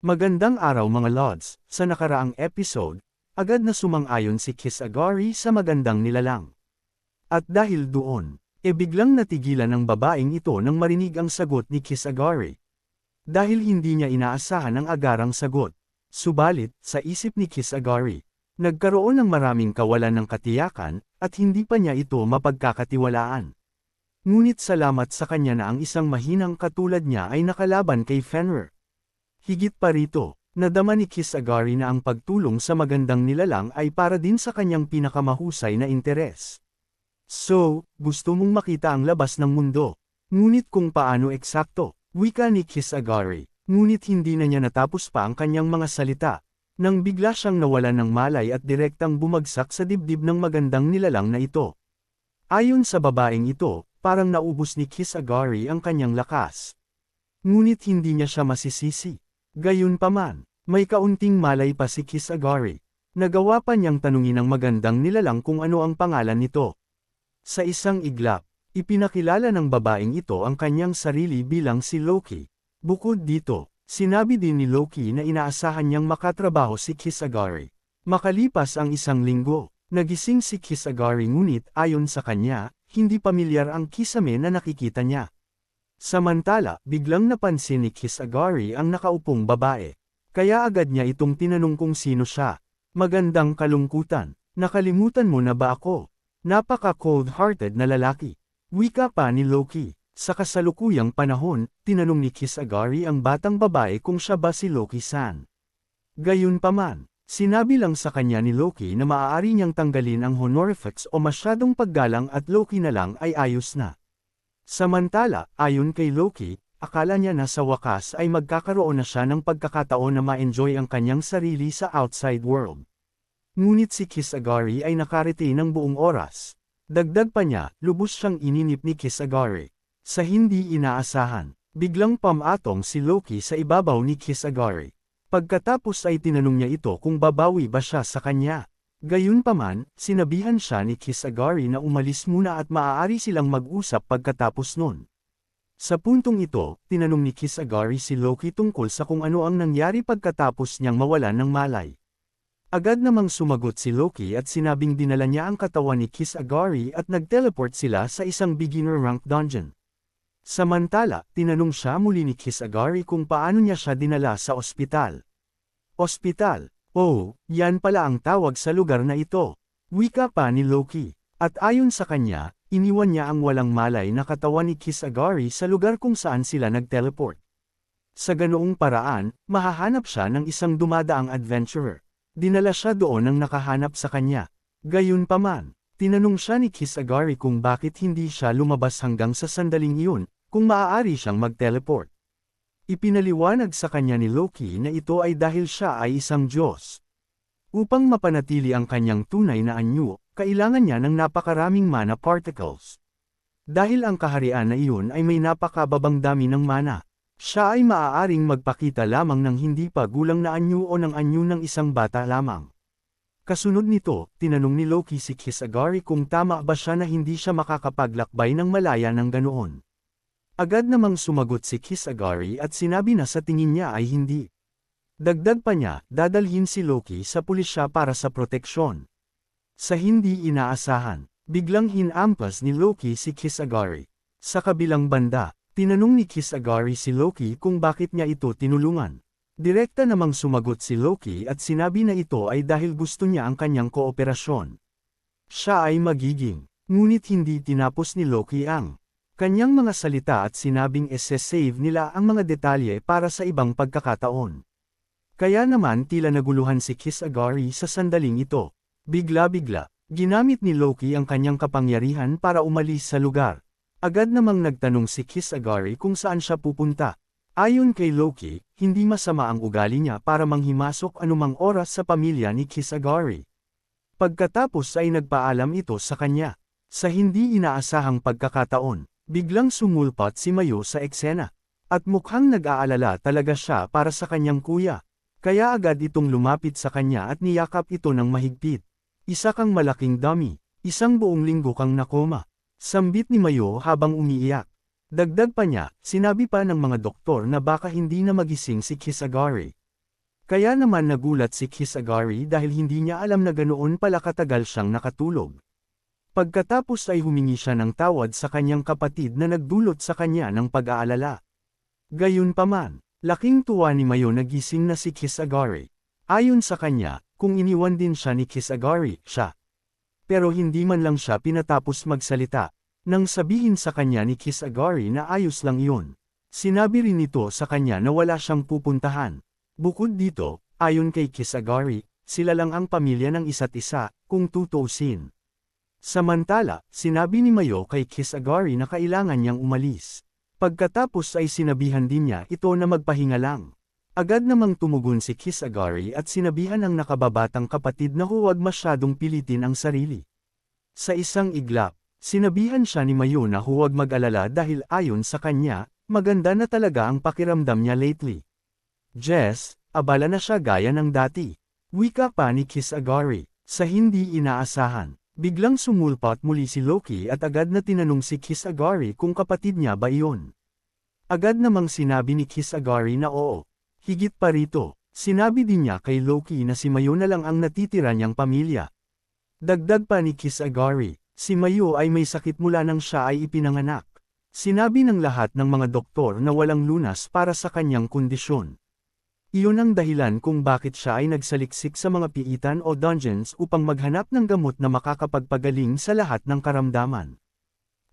Magandang araw mga Lods, sa nakaraang episode, agad na sumang-ayon si Kisagari sa magandang nilalang. At dahil doon, biglang natigilan ng babaeng ito nang marinig ang sagot ni Kisagari. Dahil hindi niya inaasahan ang agarang sagot. Subalit, sa isip ni Kisagari, nagkaroon ng maraming kawalan ng katiyakan, at hindi pa niya ito mapagkakatiwalaan. Ngunit salamat sa kanya na ang isang mahinang katulad niya ay nakalaban kay Fenrir. Higit pa rito, nadama ni Kisagari na ang pagtulong sa magandang nilalang ay para din sa kanyang pinakamahusay na interes. So, gusto mong makita ang labas ng mundo. Ngunit kung paano eksakto, wika ni Kisagari. Ngunit hindi na niya natapos pa ang kanyang mga salita, nang bigla siyang nawalan ng malay at direktang bumagsak sa dibdib ng magandang nilalang na ito. Ayon sa babaeng ito, parang naubos ni Kisagari ang kanyang lakas. Ngunit hindi niya siya masisisi. Gayunpaman, may kaunting malay pa si Kisagari. Nagawa pa niyang tanungin ang magandang nilalang kung ano ang pangalan nito. Sa isang iglap, ipinakilala ng babaeng ito ang kanyang sarili bilang si Loki. Bukod dito, sinabi din ni Loki na inaasahan niyang makatrabaho si Kisagari. Makalipas ang isang linggo, nagising si Kisagari ngunit ayon sa kanya, hindi pamilyar ang kisame na nakikita niya. Samantala, biglang napansin ni Kisagari ang nakaupong babae. Kaya agad niya itong tinanong kung sino siya. Magandang kalungkutan, nakalimutan mo na ba ako? Napaka-cold-hearted na lalaki. Wika pa ni Loki. Sa kasalukuyang panahon, tinanong ni Kisagari ang batang babae kung siya ba si Loki-san. Gayunpaman, sinabi lang sa kanya ni Loki na maaari niyang tanggalin ang honorifics o masyadong paggalang at Loki na lang ay ayos na. Samantala, ayon kay Loki, akala niya na sa wakas ay magkakaroon na siya ng pagkakataon na ma-enjoy ang kanyang sarili sa outside world. Ngunit si Kisagari ay nakarete ng buong oras. Dagdag pa niya, lubos siyang ininip ni Kisagari. Sa hindi inaasahan, biglang pamatong si Loki sa ibabaw ni Kisagari. Pagkatapos ay tinanong niya ito kung babawi ba siya sa kanya. Gayunpaman, sinabihan siya ni Kisagari na umalis muna at maaari silang mag-usap pagkatapos nun. Sa puntong ito, tinanong ni Kisagari si Loki tungkol sa kung ano ang nangyari pagkatapos niyang mawalan ng malay. Agad namang sumagot si Loki at sinabing dinala niya ang katawan ni Kisagari at nag-teleport sila sa isang beginner rank dungeon. Samantala, tinanong siya muli ni Kisagari kung paano niya siya dinala sa ospital. Ospital? Oh, yan pala ang tawag sa lugar na ito. Wika pa ni Loki. At ayon sa kanya, iniwan niya ang walang malay na katawan ni Kisagari sa lugar kung saan sila nag-teleport. Sa ganoong paraan, mahahanap siya ng isang dumadaang adventurer. Dinala siya doon ng nakahanap sa kanya. Gayunpaman, tinanong siya ni Kisagari kung bakit hindi siya lumabas hanggang sa sandaling iyon, kung maaari siyang mag-teleport. Ipinaliwanag sa kanya ni Loki na ito ay dahil siya ay isang Diyos. Upang mapanatili ang kanyang tunay na anyo, kailangan niya ng napakaraming mana particles. Dahil ang kaharian na iyon ay may napakababang dami ng mana, siya ay maaaring magpakita lamang ng hindi pa gulang na anyo o ng anyo ng isang bata lamang. Kasunod nito, tinanong ni Loki si Kisagari kung tama ba siya na hindi siya makakapaglakbay ng malaya ng ganoon. Agad namang sumagot si Kisagari at sinabi na sa tingin niya ay hindi. Dagdag pa niya, dadalhin si Loki sa pulisya para sa proteksyon. Sa hindi inaasahan, biglang hinampas ni Loki si Kisagari. Sa kabilang banda, tinanong ni Kisagari si Loki kung bakit niya ito tinulungan. Direkta namang sumagot si Loki at sinabi na ito ay dahil gusto niya ang kanyang kooperasyon. Siya ay magiging, ngunit hindi tinapos ni Loki ang kanyang mga salita at sinabing ese-save nila ang mga detalye para sa ibang pagkakataon. Kaya naman tila naguluhan si Kisagari sa sandaling ito. Bigla-bigla, ginamit ni Loki ang kanyang kapangyarihan para umalis sa lugar. Agad namang nagtanong si Kisagari kung saan siya pupunta. Ayon kay Loki, hindi masama ang ugali niya para manghimasok anumang oras sa pamilya ni Kisagari. Pagkatapos ay nagpaalam ito sa kanya. Sa hindi inaasahang pagkakataon, biglang sumulpat si Mayo sa eksena. At mukhang nag-aalala talaga siya para sa kanyang kuya. Kaya agad itong lumapit sa kanya at niyakap ito ng mahigpit. Isa kang malaking dummy, isang buong linggo kang nakoma. Sambit ni Mayo habang umiiyak. Dagdag pa niya, sinabi pa ng mga doktor na baka hindi na magising si Kisagari. Kaya naman nagulat si Kisagari dahil hindi niya alam na ganoon pala katagal siyang nakatulog. Pagkatapos ay humingi siya ng tawad sa kanyang kapatid na nagdulot sa kanya ng pag-aalala. Gayunpaman, laking tuwa ni Mayo na gising na si Kisagari. Ayon sa kanya, kung iniwan din siya ni Kisagari, siya. Pero hindi man lang siya pinatapos magsalita. Nang sabihin sa kanya ni Kisagari na ayos lang iyon. Sinabi rin nito sa kanya na wala siyang pupuntahan. Bukod dito, ayon kay Kisagari, sila lang ang pamilya ng isa't isa, kung tutuusin. Samantala, sinabi ni Mayo kay Kisagari na kailangan niyang umalis. Pagkatapos ay sinabihan din niya ito na magpahinga lang. Agad namang tumugon si Kisagari at sinabihan ang nakababatang kapatid na huwag masyadong pilitin ang sarili. Sa isang iglap, sinabihan siya ni Mayo na huwag mag-alala dahil ayon sa kanya, maganda na talaga ang pakiramdam niya lately. Jess, abala na siya gaya ng dati. Wika pa ni Kisagari, sa hindi inaasahan. Biglang sumulpat muli si Loki at agad na tinanong si Kisagari kung kapatid niya ba iyon. Agad namang sinabi ni Kisagari na oo. Higit pa rito, sinabi din niya kay Loki na si Mayo na lang ang natitira niyang pamilya. Dagdag pa ni Kisagari, si Mayo ay may sakit mula nang siya ay ipinanganak. Sinabi ng lahat ng mga doktor na walang lunas para sa kanyang kondisyon. Iyon ang dahilan kung bakit siya ay nagsaliksik sa mga piitan o dungeons upang maghanap ng gamot na makakapagpagaling sa lahat ng karamdaman.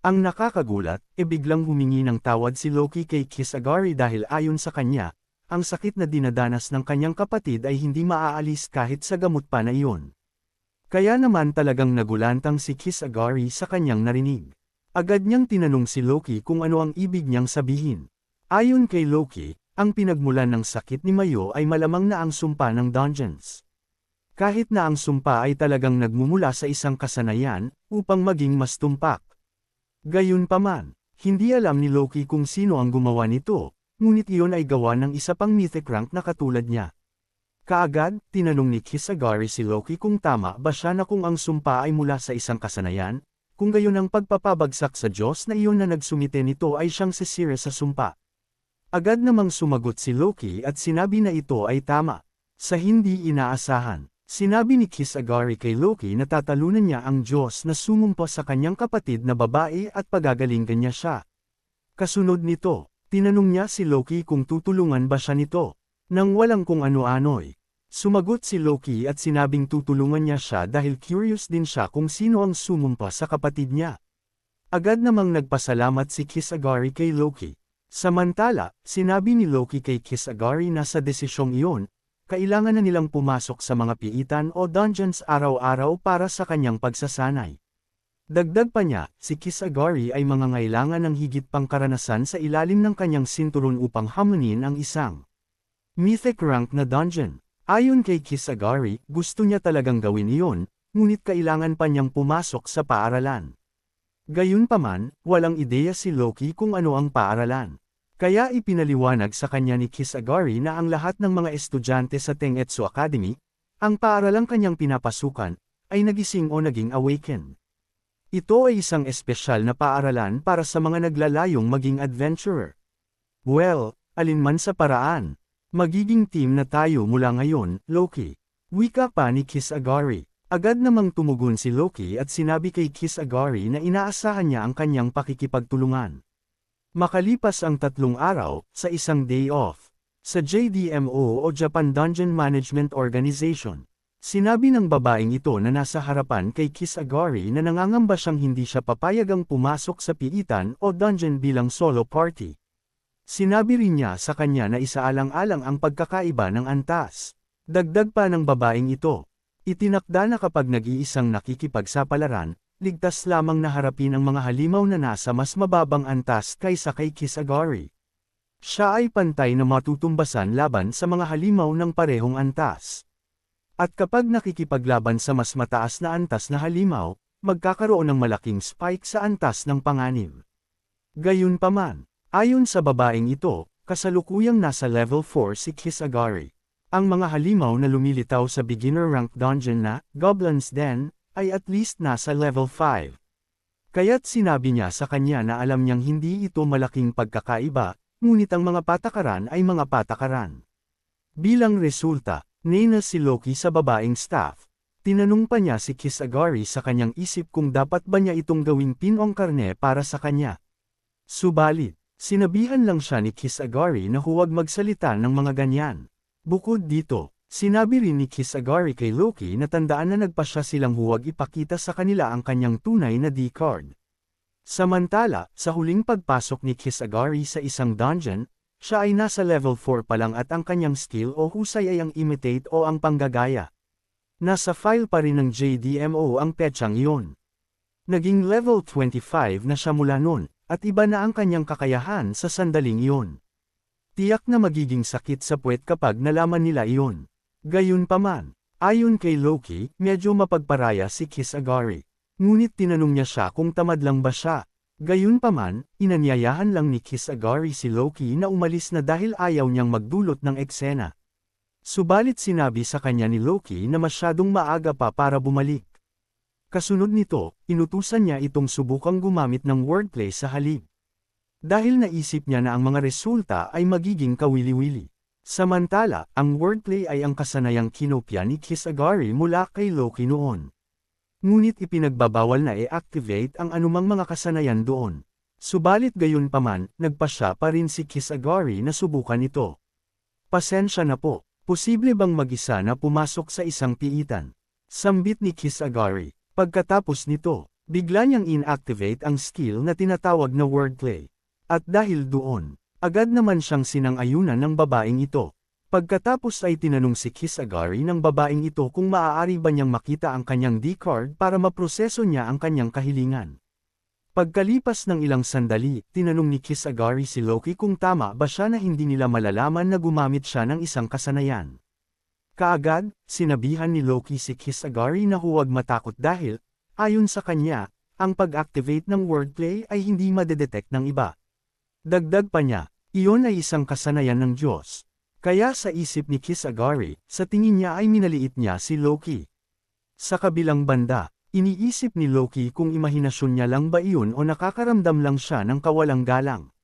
Ang nakakagulat, biglang humingi ng tawad si Loki kay Kisagari dahil ayon sa kanya, ang sakit na dinadanas ng kanyang kapatid ay hindi maaalis kahit sa gamot pa na iyon. Kaya naman talagang nagulantang si Kisagari sa kanyang narinig. Agad niyang tinanong si Loki kung ano ang ibig niyang sabihin. Ayon kay Loki, ang pinagmulan ng sakit ni Mayo ay malamang na ang sumpa ng dungeons. Kahit na ang sumpa ay talagang nagmumula sa isang kasanayan, upang maging mas tumpak. Gayunpaman, hindi alam ni Loki kung sino ang gumawa nito, ngunit iyon ay gawa ng isa pang mythic rank na katulad niya. Kaagad, tinanong ni Kisagari si Loki kung tama ba siya na kung ang sumpa ay mula sa isang kasanayan, kung gayon ang pagpapabagsak sa Diyos na iyon na nagsumite nito ay siyang sisira sa sumpa. Agad namang sumagot si Loki at sinabi na ito ay tama. Sa hindi inaasahan, sinabi ni Kisagari kay Loki na tatalunan niya ang Diyos na sumumpa sa kanyang kapatid na babae at pagagalinggan niya siya. Kasunod nito, tinanong niya si Loki kung tutulungan ba siya nito. Nang walang kung ano-ano'y, sumagot si Loki at sinabing tutulungan niya siya dahil curious din siya kung sino ang sumumpa sa kapatid niya. Agad namang nagpasalamat si Kisagari kay Loki. Samantala, sinabi ni Loki kay Kisagari na sa desisyong iyon, kailangan na nilang pumasok sa mga piitan o dungeons araw-araw para sa kanyang pagsasanay. Dagdag pa niya, si Kisagari ay mangangailangan ng higit pang karanasan sa ilalim ng kanyang sinturon upang hamunin ang isang mythic rank na dungeon. Ayon kay Kisagari, gusto niya talagang gawin iyon, ngunit kailangan pa niyang pumasok sa paaralan. Gayunpaman, walang ideya si Loki kung ano ang paaralan. Kaya ipinaliwanag sa kanya ni Kisagari na ang lahat ng mga estudyante sa Tengetsu Academy, ang paaralang kanyang pinapasukan, ay nagising o naging awaken. Ito ay isang espesyal na paaralan para sa mga naglalayong maging adventurer. Well, alinman sa paraan, magiging team na tayo mula ngayon, Loki. Wika pa ni Kisagari. Agad namang tumugon si Loki at sinabi kay Kisagari na inaasahan niya ang kanyang pakikipagtulungan. Makalipas ang 3 araw, sa isang day off, sa JDMO o Japan Dungeon Management Organization, sinabi ng babaeng ito na nasa harapan kay Kisagari na nangangamba siyang hindi siya papayagang pumasok sa piitan o dungeon bilang solo party. Sinabi rin niya sa kanya na isaalang-alang ang pagkakaiba ng antas. Dagdag pa ng babaeng ito, itinakda na kapag nag-iisang nakikipagsapalaran, ligtas lamang na harapin ang mga halimaw na nasa mas mababang antas kaysa kay Kisagari. Siya ay pantay na matutumbasan laban sa mga halimaw ng parehong antas. At kapag nakikipaglaban sa mas mataas na antas na halimaw, magkakaroon ng malaking spike sa antas ng panganib. Gayunpaman, ayon sa babaeng ito, kasalukuyang nasa level 4 si Kisagari. Ang mga halimaw na lumilitaw sa beginner rank dungeon na Goblin's Den ay at least nasa level 5. Kaya't sinabi niya sa kanya na alam niyang hindi ito malaking pagkakaiba, ngunit ang mga patakaran ay mga patakaran. Bilang resulta, nina si Loki sa babaeng staff. Tinanong pa niya si Kisagari sa kanyang isip kung dapat ba niya itong gawing pinong karne para sa kanya. Subalit, sinabihan lang siya ni Kisagari na huwag magsalita ng mga ganyan. Bukod dito, sinabi rin ni Kisagari kay Loki na tandaan na nagpasya silang huwag ipakita sa kanila ang kanyang tunay na D-card. Samantala, sa huling pagpasok ni Kisagari sa isang dungeon, siya ay nasa level 4 pa lang at ang kanyang skill o husay ay ang imitate o ang panggagaya. Nasa file pa rin ng JDMO ang petsang iyon. Naging level 25 na siya mula noon, at iba na ang kanyang kakayahan sa sandaling iyon. Tiyak na magiging sakit sa puwet kapag nalaman nila iyon. Gayunpaman, ayon kay Loki, medyo mapagparaya si Kisagari. Ngunit tinanong niya siya kung tamad lang ba siya. Gayunpaman, inanyayahan lang ni Kisagari si Loki na umalis na dahil ayaw niyang magdulot ng eksena. Subalit sinabi sa kanya ni Loki na masyadong maaga pa para bumalik. Kasunod nito, inutusan niya itong subukang gumamit ng wordplay sa halip. Dahil naisip niya na ang mga resulta ay magiging kawili-wili. Samantala, ang wordplay ay ang kasanayang kinopya ni Kisagari mula kay Loki noon. Ngunit ipinagbabawal na i-activate ang anumang mga kasanayan doon. Subalit gayunpaman, nagpasya pa rin si Kisagari na subukan ito. Pasensya na po. Posible bang mag-isa na pumasok sa isang piitan? Sambit ni Kisagari. Pagkatapos nito, bigla niyang inactivate ang skill na tinatawag na wordplay. At dahil doon, agad naman siyang sinang-ayunan ng babaeng ito. Pagkatapos ay tinanong si Kisagari ng babaeng ito kung maaari ba niyang makita ang kanyang D-card para maproseso niya ang kanyang kahilingan. Pagkalipas ng ilang sandali, tinanong ni Kisagari si Loki kung tama ba siya na hindi nila malalaman na gumamit siya ng isang kasanayan. Kaagad, sinabihan ni Loki si Kisagari na huwag matakot dahil, ayon sa kanya, ang pag-activate ng wordplay ay hindi madedetect ng iba. Dagdag pa niya, iyon ay isang kasanayan ng Diyos. Kaya sa isip ni Kisagari, sa tingin niya ay minaliit niya si Loki. Sa kabilang banda, iniisip ni Loki kung imahinasyon niya lang ba iyon o nakakaramdam lang siya ng kawalang galang.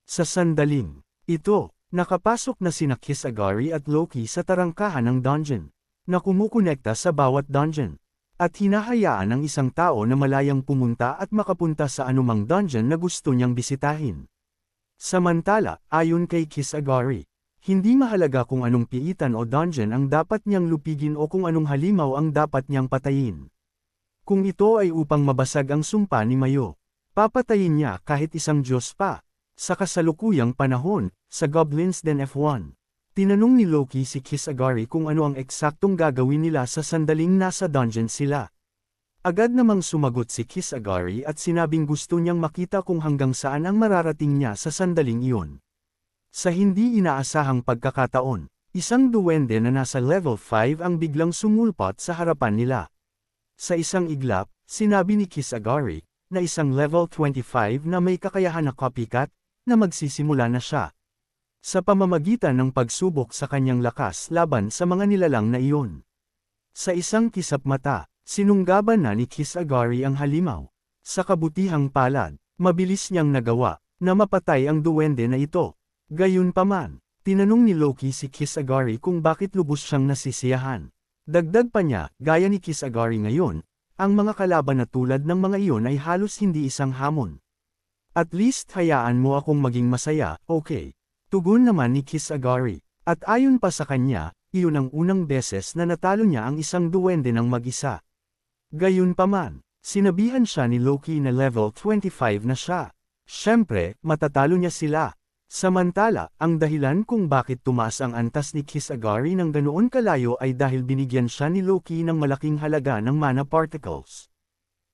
Sa sandaling ito, nakapasok na sina Kisagari at Loki sa tarangkahan ng dungeon, na kumukonekta sa bawat dungeon, at hinahayaan ang isang tao na malayang pumunta at makapunta sa anumang dungeon na gusto niyang bisitahin. Samantala, ayon kay Kisagari, hindi mahalaga kung anong piitan o dungeon ang dapat niyang lupigin o kung anong halimaw ang dapat niyang patayin. Kung ito ay upang mabasag ang sumpa ni Mayo, papatayin niya kahit isang Diyos pa. Sa kasalukuyang panahon, sa Goblins Den F1, tinanong ni Loki si Kisagari kung ano ang eksaktong gagawin nila sa sandaling nasa dungeon sila. Agad namang sumagot si Kisagari at sinabing gusto niyang makita kung hanggang saan ang mararating niya sa sandaling iyon. Sa hindi inaasahang pagkakataon, isang duwende na nasa level 5 ang biglang sumulpot sa harapan nila. Sa isang iglap, sinabi ni Kisagari, na isang level 25 na may kakayahan na copycat, na magsisimula na siya. Sa pamamagitan ng pagsubok sa kanyang lakas laban sa mga nilalang na iyon. Sa isang kisap mata, sinunggaban na ni Kisagari ang halimaw. Sa kabutihang palad, mabilis niyang nagawa, na mapatay ang duwende na ito. Gayunpaman, tinanong ni Loki si Kisagari kung bakit lubos siyang nasisiyahan. Dagdag pa niya, gaya ni Kisagari ngayon, ang mga kalaban na tulad ng mga iyon ay halos hindi isang hamon. At least hayaan mo akong maging masaya, okay? Tugon naman ni Kisagari. At ayon pa sa kanya, iyon ang unang beses na natalo niya ang isang duwende ng mag-isa. Gayunpaman, sinabihan siya ni Loki na level 25 na siya. Siyempre, matatalo niya sila. Samantala, ang dahilan kung bakit tumaas ang antas ni Kisagari ng ganoon kalayo ay dahil binigyan siya ni Loki ng malaking halaga ng mana particles.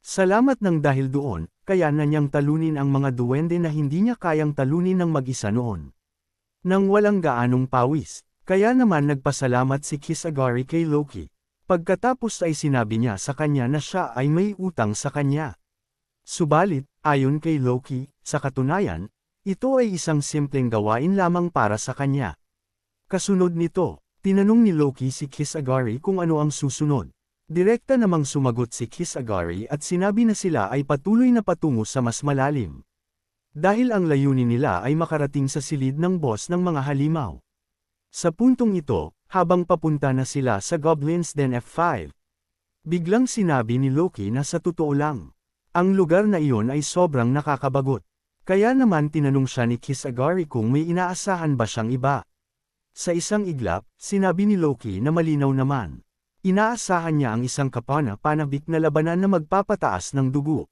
Salamat ng dahil doon, kaya na niyang talunin ang mga duwende na hindi niya kayang talunin ng mag-isa noon. Nang walang gaanong pawis, kaya naman nagpasalamat si Kisagari kay Loki. Pagkatapos ay sinabi niya sa kanya na siya ay may utang sa kanya. Subalit, ayon kay Loki, sa katunayan, ito ay isang simpleng gawain lamang para sa kanya. Kasunod nito, tinanong ni Loki si Kisagari kung ano ang susunod. Direkta namang sumagot si Kisagari at sinabi na sila ay patuloy na patungo sa mas malalim. Dahil ang layunin nila ay makarating sa silid ng boss ng mga halimaw. Sa puntong ito, habang papunta na sila sa Goblin's Den F5, biglang sinabi ni Loki na sa totoo lang, ang lugar na iyon ay sobrang nakakabagot. Kaya naman tinanong siya ni Kisagari kung may inaasahan ba siyang iba. Sa isang iglap, sinabi ni Loki na malinaw naman. Inaasahan niya ang isang kapana-panabik na labanan na magpapataas ng dugo.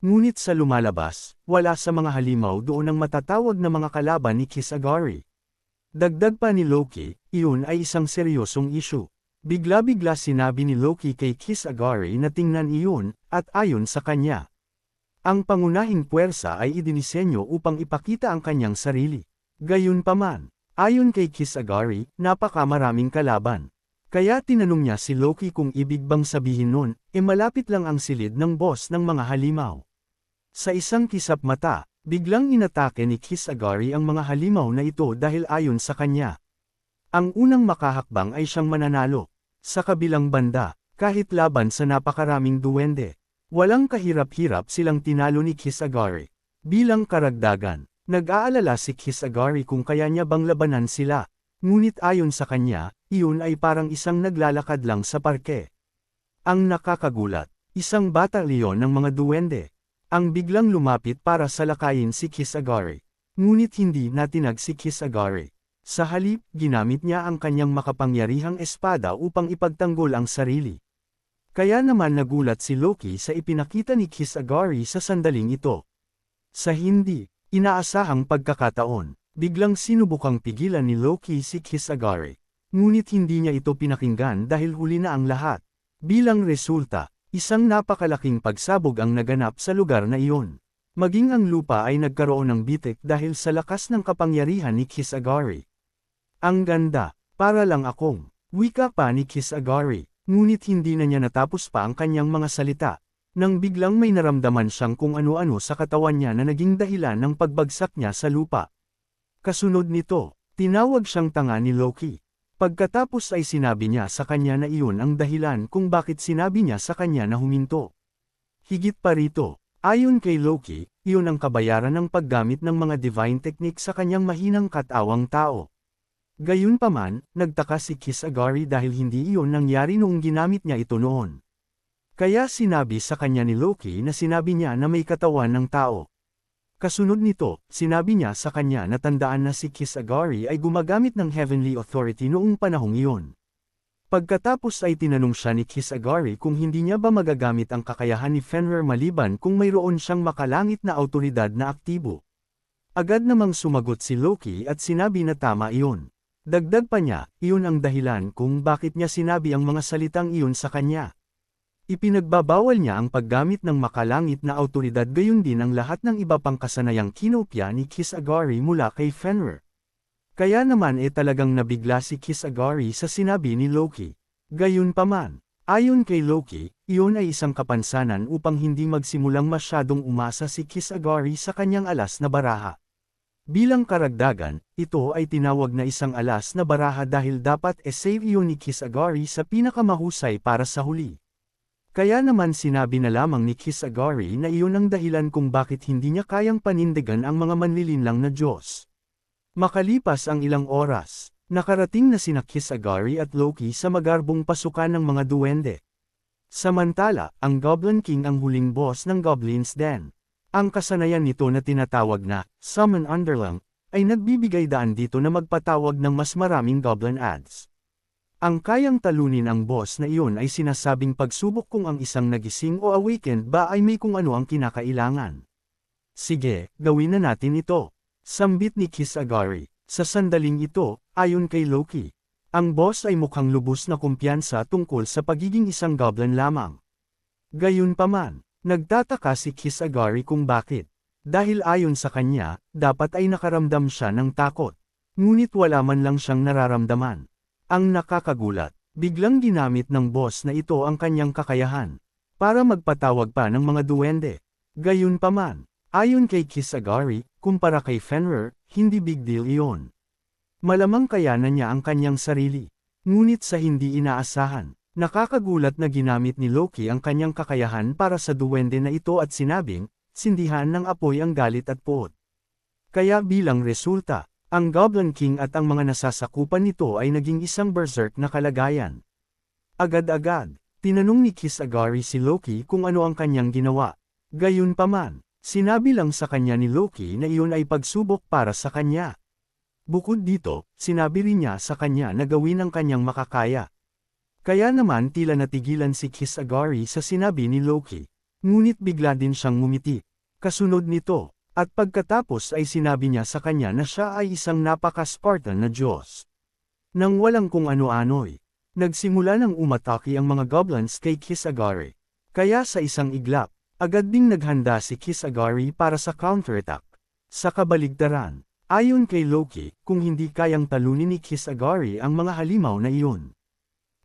Ngunit sa lumalabas, wala sa mga halimaw doon ang matatawag na mga kalaban ni Kisagari. Dagdag pa ni Loki, iyon ay isang seryosong issue. Bigla-bigla sinabi ni Loki kay Kisagari na tingnan iyon, at ayon sa kanya, ang pangunahing puwersa ay idinisenyo upang ipakita ang kanyang sarili. Gayunpaman, ayon kay Kisagari, napakamaraming kalaban. Kaya tinanong niya si Loki kung ibig bang sabihin nun, malapit lang ang silid ng boss ng mga halimaw. Sa isang kisap mata, biglang inatake ni Kisagari ang mga halimaw na ito dahil ayon sa kanya, ang unang makahakbang ay siyang mananalo. Sa kabilang banda, kahit laban sa napakaraming duwende, walang kahirap-hirap silang tinalo ni Kisagari. Bilang karagdagan, nag-aalala si Kisagari kung kaya niya bang labanan sila, ngunit ayon sa kanya, iyon ay parang isang naglalakad lang sa parke. Ang nakakagulat, isang batalyon ng mga duwende, ang biglang lumapit para salakayin si Kisagari. Ngunit hindi natinag si Kisagari. Sa halip, ginamit niya ang kanyang makapangyarihang espada upang ipagtanggol ang sarili. Kaya naman nagulat si Loki sa ipinakita ni Kisagari sa sandaling ito. Sa hindi inaasahang pagkakataon, biglang sinubukang pigilan ni Loki si Kisagari. Ngunit hindi niya ito pinakinggan dahil huli na ang lahat. Bilang resulta, isang napakalaking pagsabog ang naganap sa lugar na iyon. Maging ang lupa ay nagkaroon ng bitik dahil sa lakas ng kapangyarihan ni Kisagari. Ang ganda, para lang akong, wika pa ni Kisagari, ngunit hindi na niya natapos pa ang kanyang mga salita, nang biglang may naramdaman siyang kung ano-ano sa katawan niya na naging dahilan ng pagbagsak niya sa lupa. Kasunod nito, tinawag siyang tanga ni Loki. Pagkatapos ay sinabi niya sa kanya na iyon ang dahilan kung bakit sinabi niya sa kanya na huminto. Higit pa rito, ayon kay Loki, iyon ang kabayaran ng paggamit ng mga divine technique sa kanyang mahinang katawang tao. Gayunpaman, nagtaka si Kisagari dahil hindi iyon nangyari noong ginamit niya ito noon. Kaya sinabi sa kanya ni Loki na sinabi niya na may katawan ng tao. Kasunod nito, sinabi niya sa kanya na tandaan na si Kisagari ay gumagamit ng Heavenly Authority noong panahong iyon. Pagkatapos ay tinanong siya ni Kisagari kung hindi niya ba magagamit ang kakayahan ni Fenrir maliban kung mayroon siyang makalangit na awtoridad na aktibo. Agad namang sumagot si Loki at sinabi na tama iyon. Dagdag pa niya, iyon ang dahilan kung bakit niya sinabi ang mga salitang iyon sa kanya. Ipinagbabawal niya ang paggamit ng makalangit na awtoridad gayon din ang lahat ng iba pang kasanayang kinopya ni Kisagari mula kay Fenrir. Kaya naman talagang nabigla si Kisagari sa sinabi ni Loki. Gayunpaman, ayon kay Loki, iyon ay isang kapansanan upang hindi magsimulang masyadong umasa si Kisagari sa kanyang alas na baraha. Bilang karagdagan, ito ay tinawag na isang alas na baraha dahil dapat save iyon ni Kisagari sa pinakamahusay para sa huli. Kaya naman sinabi na lamang ni Kisagari na iyon ang dahilan kung bakit hindi niya kayang panindigan ang mga manlilinlang na Diyos. Makalipas ang ilang oras, nakarating na sina Kisagari at Loki sa magarbong pasukan ng mga duwende. Samantala, ang Goblin King ang huling boss ng Goblin's Den. Ang kasanayan nito na tinatawag na Summon Underling ay nagbibigay daan dito na magpatawag ng mas maraming Goblin Ads. Ang kayang talunin ang boss na iyon ay sinasabing pagsubok kung ang isang nagising o awakened ba ay may kung ano ang kinakailangan. Sige, gawin na natin ito. Sambit ni Kisagari. Sa sandaling ito, ayon kay Loki, ang boss ay mukhang lubos na kumpiyansa tungkol sa pagiging isang goblin lamang. Gayunpaman, nagtataka si Kisagari kung bakit. Dahil ayon sa kanya, dapat ay nakaramdam siya ng takot. Ngunit wala man lang siyang nararamdaman. Ang nakakagulat, biglang ginamit ng boss na ito ang kanyang kakayahan para magpatawag pa ng mga duwende. Gayunpaman, ayon kay Kisagari, kumpara kay Fenrir, hindi big deal iyon. Malamang kayanan niya ang kanyang sarili. Ngunit sa hindi inaasahan, nakakagulat na ginamit ni Loki ang kanyang kakayahan para sa duwende na ito at sinabing, sindihan ng apoy ang galit at puot. Kaya bilang resulta, Ang Goblin King at ang mga nasasakupan nito ay naging isang berserk na kalagayan. Agad-agad, tinanong ni Kisagari si Loki kung ano ang kanyang ginawa. Gayunpaman, sinabi lang sa kanya ni Loki na iyon ay pagsubok para sa kanya. Bukod dito, sinabi rin niya sa kanya na gawin ang kanyang makakaya. Kaya naman tila natigilan si Kisagari sa sinabi ni Loki. Ngunit bigla din siyang ngumiti. Kasunod nito, at pagkatapos ay sinabi niya sa kanya na siya ay isang napaka-Spartan na Diyos. Nang walang kung ano-ano'y, nagsimula ng umatake ang mga goblins kay Kisagari. Kaya sa isang iglap, agad ding naghanda si Kisagari para sa counterattack. Sa kabaligtaran, ayon kay Loki, kung hindi kayang talunin ni Kisagari ang mga halimaw na iyon.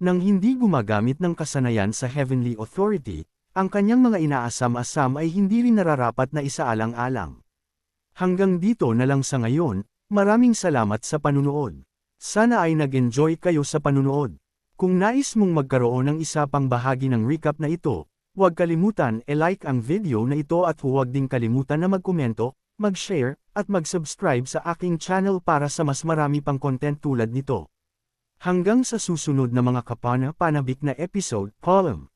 Nang hindi gumagamit ng kasanayan sa Heavenly Authority, ang kanyang mga inaasam-asam ay hindi rin nararapat na isaalang-alang. Hanggang dito na lang sa ngayon, maraming salamat sa panunood. Sana ay nag-enjoy kayo sa panunood. Kung nais mong magkaroon ng isa pang bahagi ng recap na ito, huwag kalimutan e-like ang video na ito at huwag ding kalimutan na magkomento, mag-share, at mag-subscribe sa aking channel para sa mas marami pang content tulad nito. Hanggang sa susunod na mga kapana-panabik na episode, Column.